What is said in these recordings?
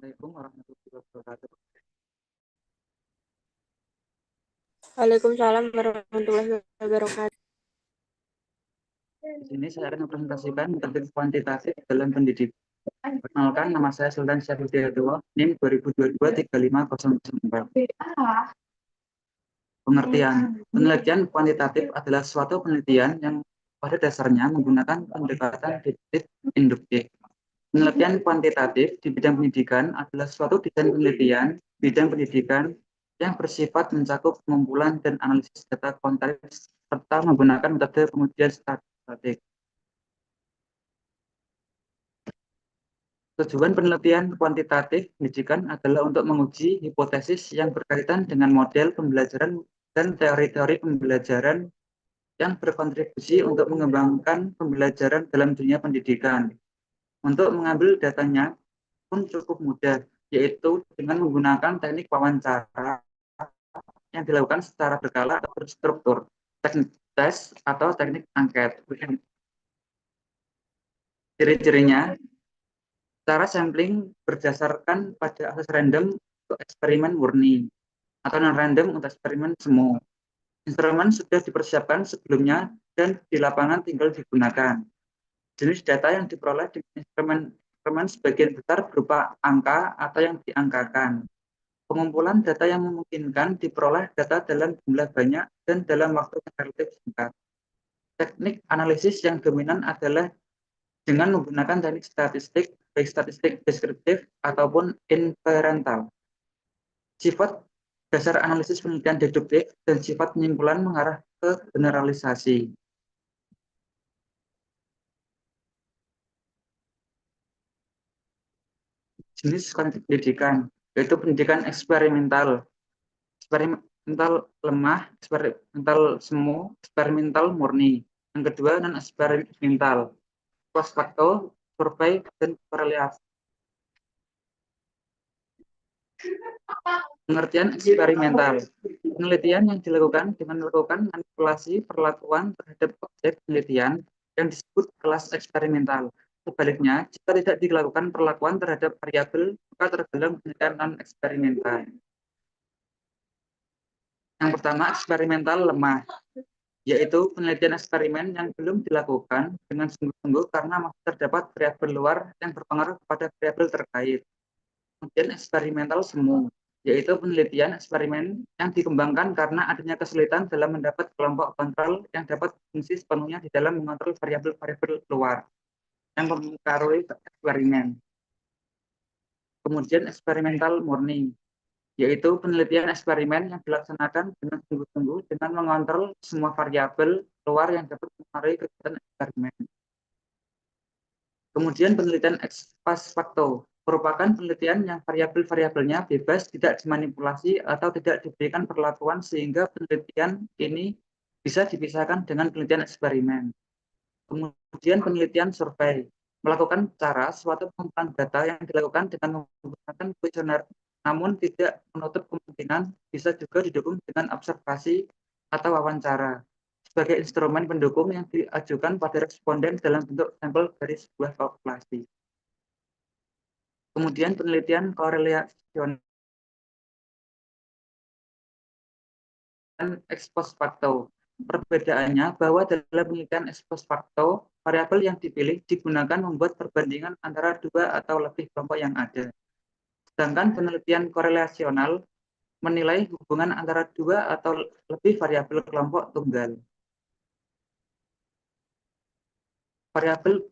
Assalamualaikum warahmatullahi wabarakatuh. Waalaikumsalam warahmatullahi wabarakatuh. Di sini saya akan mempresentasikan metode kuantitatif dalam pendidikan. Perkenalkan, nama saya Sultan Syahridiatullah, NIM 2022-35004. Pengertian. Penelitian kuantitatif adalah suatu penelitian yang pada dasarnya menggunakan pendekatan deduktif induktif. Penelitian kuantitatif di bidang pendidikan adalah suatu desain penelitian bidang pendidikan yang bersifat mencakup pengumpulan dan analisis data kuantitatif serta menggunakan metode pengujian statistik. Tujuan penelitian kuantitatif pendidikan adalah untuk menguji hipotesis yang berkaitan dengan model pembelajaran dan teori-teori pembelajaran yang berkontribusi untuk mengembangkan pembelajaran dalam dunia pendidikan. Untuk mengambil datanya pun cukup mudah, yaitu dengan menggunakan teknik wawancara yang dilakukan secara berkala atau berstruktur, teknik tes atau teknik angket. Ciri-cirinya, cara sampling berdasarkan pada asas random untuk eksperimen murni atau non-random untuk eksperimen semu. Instrumen sudah dipersiapkan sebelumnya dan di lapangan tinggal digunakan. Jenis data yang diperoleh dengan instrumen sebagian besar berupa angka atau yang diangkakan. Pengumpulan data yang memungkinkan diperoleh data dalam jumlah banyak dan dalam waktu yang relatif singkat. Teknik analisis yang dominan adalah dengan menggunakan teknik statistik, baik statistik deskriptif ataupun inferental. Sifat dasar analisis penelitian deduktif dan sifat penyimpulan mengarah ke generalisasi. Jenis pendidikan, yaitu pendidikan eksperimental, eksperimental lemah, eksperimental semu, eksperimental murni. Yang kedua, non eksperimental, post facto, survei, dan korelasi. Pengertian eksperimental, penelitian yang dilakukan dengan melakukan manipulasi perlakuan terhadap objek penelitian yang disebut kelas eksperimental. Sebaliknya, jika tidak dilakukan perlakuan terhadap variabel, maka tergolong penelitian non-eksperimental. Yang pertama, eksperimental lemah, yaitu penelitian eksperimen yang belum dilakukan dengan sungguh-sungguh karena masih terdapat variabel luar yang berpengaruh pada variabel terkait. Kemudian eksperimental semu, yaitu penelitian eksperimen yang dikembangkan karena adanya kesulitan dalam mendapat kelompok kontrol yang dapat berfungsi sepenuhnya di dalam mengontrol variabel-variabel luar yang mempengaruhi eksperimen. Kemudian eksperimental murni, yaitu penelitian eksperimen yang dilaksanakan dengan sungguh-sungguh dengan mengontrol semua variabel luar yang dapat mempengaruhi kegiatan eksperimen. Kemudian penelitian ex post facto merupakan penelitian yang variabel-variabelnya bebas, tidak dimanipulasi atau tidak diberikan perlakuan sehingga penelitian ini bisa dipisahkan dengan penelitian eksperimen. Kemudian penelitian survei melakukan cara suatu pengumpulan data yang dilakukan dengan menggunakan kuesioner, namun tidak menutup kemungkinan bisa juga didukung dengan observasi atau wawancara sebagai instrumen pendukung yang diajukan pada responden dalam bentuk sampel dari sebuah populasi. Kemudian penelitian korelasional dan ex post facto. Perbedaannya bahwa dalam penelitian ex post facto, variabel yang dipilih digunakan membuat perbandingan antara dua atau lebih kelompok yang ada. Sedangkan penelitian korelasional menilai hubungan antara dua atau lebih variabel kelompok tunggal. Variabel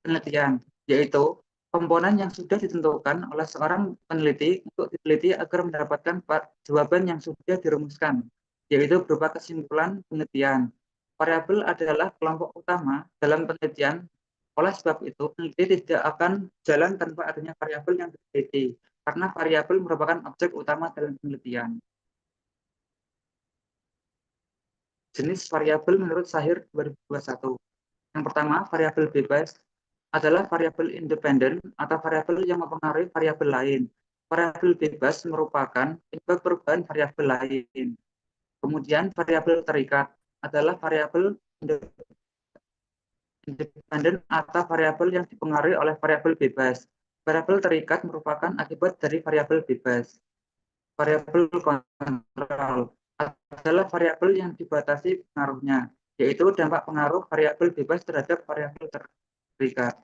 penelitian, yaitu komponen yang sudah ditentukan oleh seorang peneliti untuk diteliti agar mendapatkan jawaban yang sudah dirumuskan, yaitu berupa kesimpulan penelitian. Variabel adalah kelompok utama dalam penelitian, oleh sebab itu peneliti tidak akan jalan tanpa adanya variabel yang diteliti, karena variabel merupakan objek utama dalam penelitian. Jenis variabel menurut Shahir 2021. Yang pertama, variabel bebas adalah variabel independen atau variabel yang mempengaruhi variabel lain. Variabel bebas merupakan penyebab perubahan variabel lain. Kemudian variabel terikat adalah variabel independen atau variabel yang dipengaruhi oleh variabel bebas. Variabel terikat merupakan akibat dari variabel bebas. Variabel kontrol adalah variabel yang dibatasi pengaruhnya, yaitu dampak pengaruh variabel bebas terhadap variabel terikat.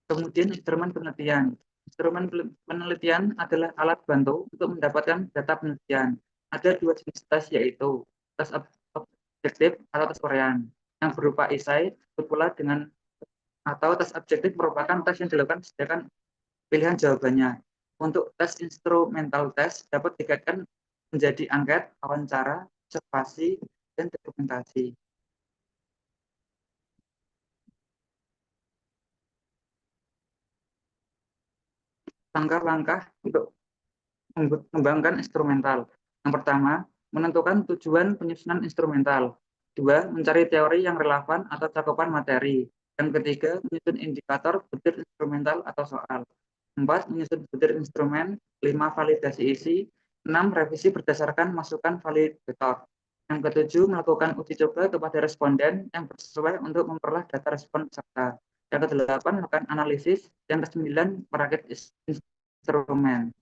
Kemudian instrumen penelitian. Instrumen penelitian adalah alat bantu untuk mendapatkan data penelitian. Ada dua jenis tes, yaitu tes objektif atau tes Korean yang berupa esai, disebut pula dengan atau tes objektif merupakan tes yang dilakukan berdasarkan pilihan jawabannya. Untuk tes instrumental tes dapat dikaitkan menjadi angket, wawancara, observasi, dan dokumentasi. Langkah-langkah untuk mengembangkan instrumental. Yang pertama, menentukan tujuan penyusunan instrumental. Dua, mencari teori yang relevan atau cakupan materi. Yang ketiga, menyusun indikator butir instrumental atau soal. Empat, menyusun butir instrumen. Lima, validasi isi. Enam, revisi berdasarkan masukan validator. Yang ketujuh, melakukan uji coba kepada responden yang sesuai untuk memperoleh data respon peserta. Yang kedelapan, melakukan analisis. Yang kesembilan, merakit instrumen.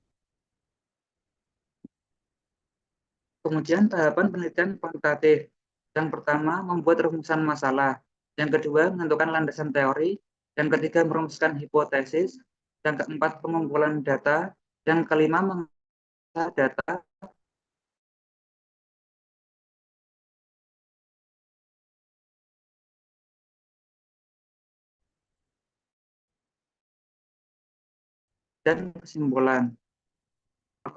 Kemudian tahapan penelitian kuantitatif. Yang pertama, membuat rumusan masalah. Yang kedua, menentukan landasan teori. Yang ketiga, merumuskan hipotesis. Yang keempat, pengumpulan data. Yang kelima, mengolah data. Dan kesimpulan.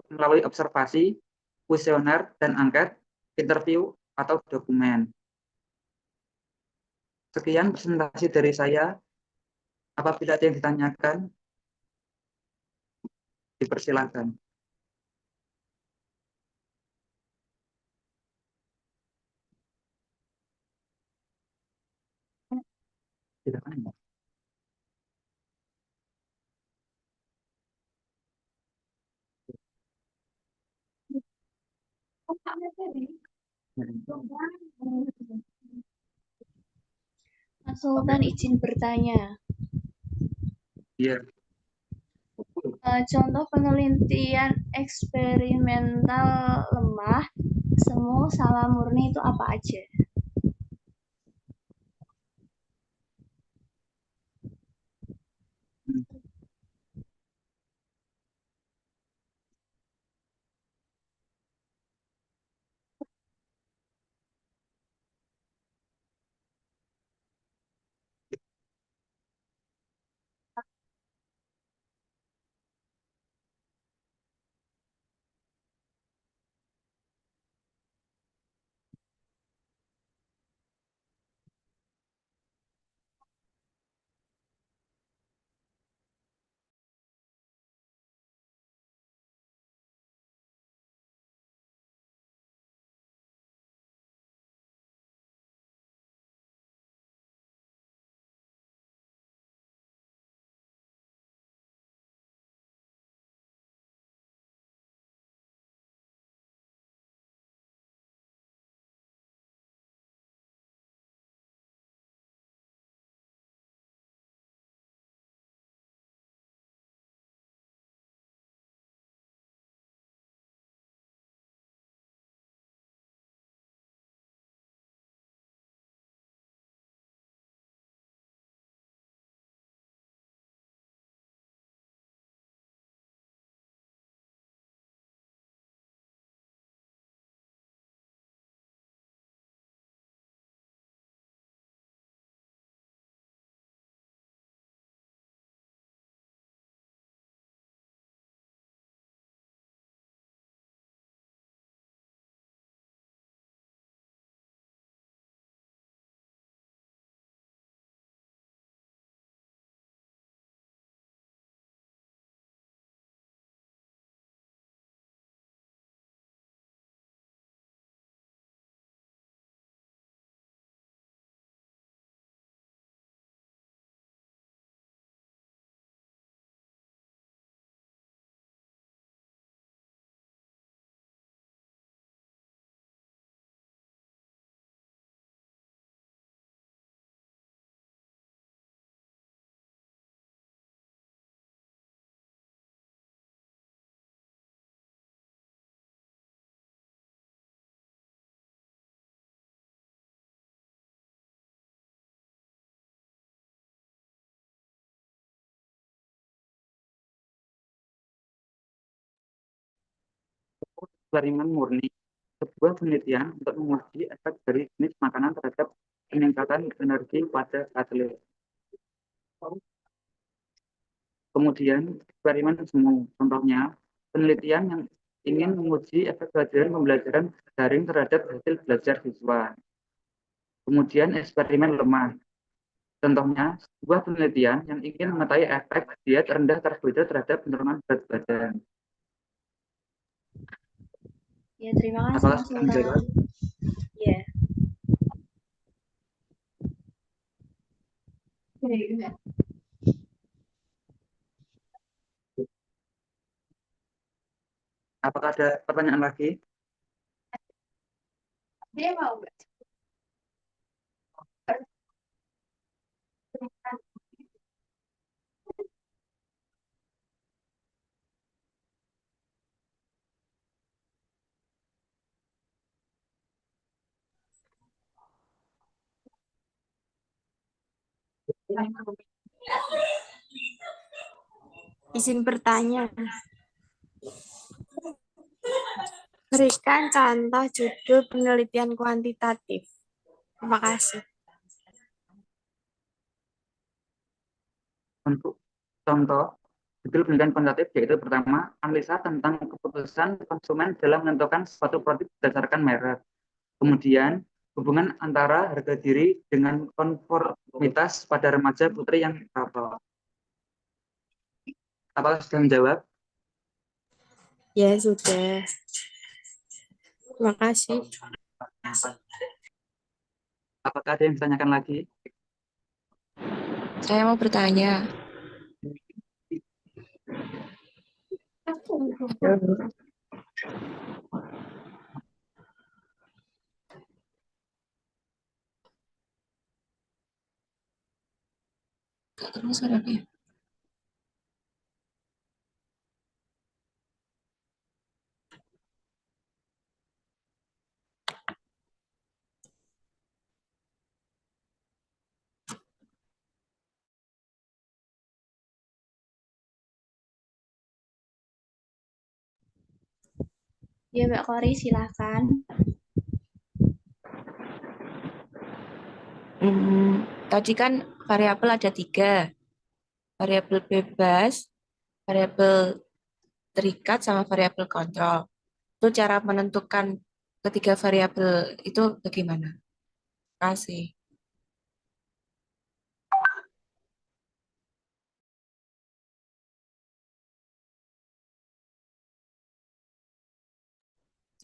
Melalui observasi, kuesioner, dan angket, interview, atau dokumen. Sekian presentasi dari saya. Apabila ada yang ditanyakan, dipersilakan. Silakan. Konsultan izin bertanya. Iya. Contoh penelitian eksperimental lemah semu salah murni itu apa aja? eksperimen murni, sebuah penelitian untuk menguji efek dari jenis makanan terhadap peningkatan energi pada atlet. Kemudian eksperimen semu, contohnya penelitian yang ingin menguji efek pembelajaran daring terhadap hasil belajar siswa. Kemudian eksperimen lemah, contohnya sebuah penelitian yang ingin mengetahui efek diet rendah karbohidrat terhadap penurunan berat badan. Ya, terima kasih Apakah Mas sudah Lurah. menjawab? Ya. Apakah ada pertanyaan lagi? Dia mau nggak? Izin bertanya. Berikan contoh judul penelitian kuantitatif. Terima kasih. Untuk contoh, judul penelitian kuantitatif yaitu pertama, analisa tentang keputusan konsumen dalam menentukan suatu produk berdasarkan merek. Kemudian, hubungan antara harga diri dengan konformitas pada remaja putri yang merokok. Apakah sudah menjawab? Ya, sudah. Terima kasih. Apakah ada yang ditanyakan lagi? Saya mau bertanya. Terus suaranya. Ya, Mbak Kori, silakan. Tadi kan variabel ada 3. Variabel bebas, variabel terikat, sama variabel kontrol. Itu cara menentukan ketiga variabel itu bagaimana? Terima kasih.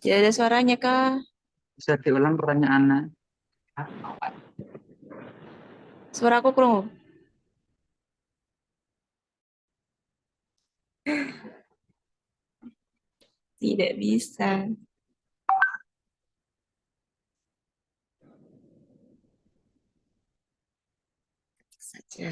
Tidak ada suaranya, Kak. Bisa diulang pertanyaannya? Suara aku kurang. Tidak bisa. Saja.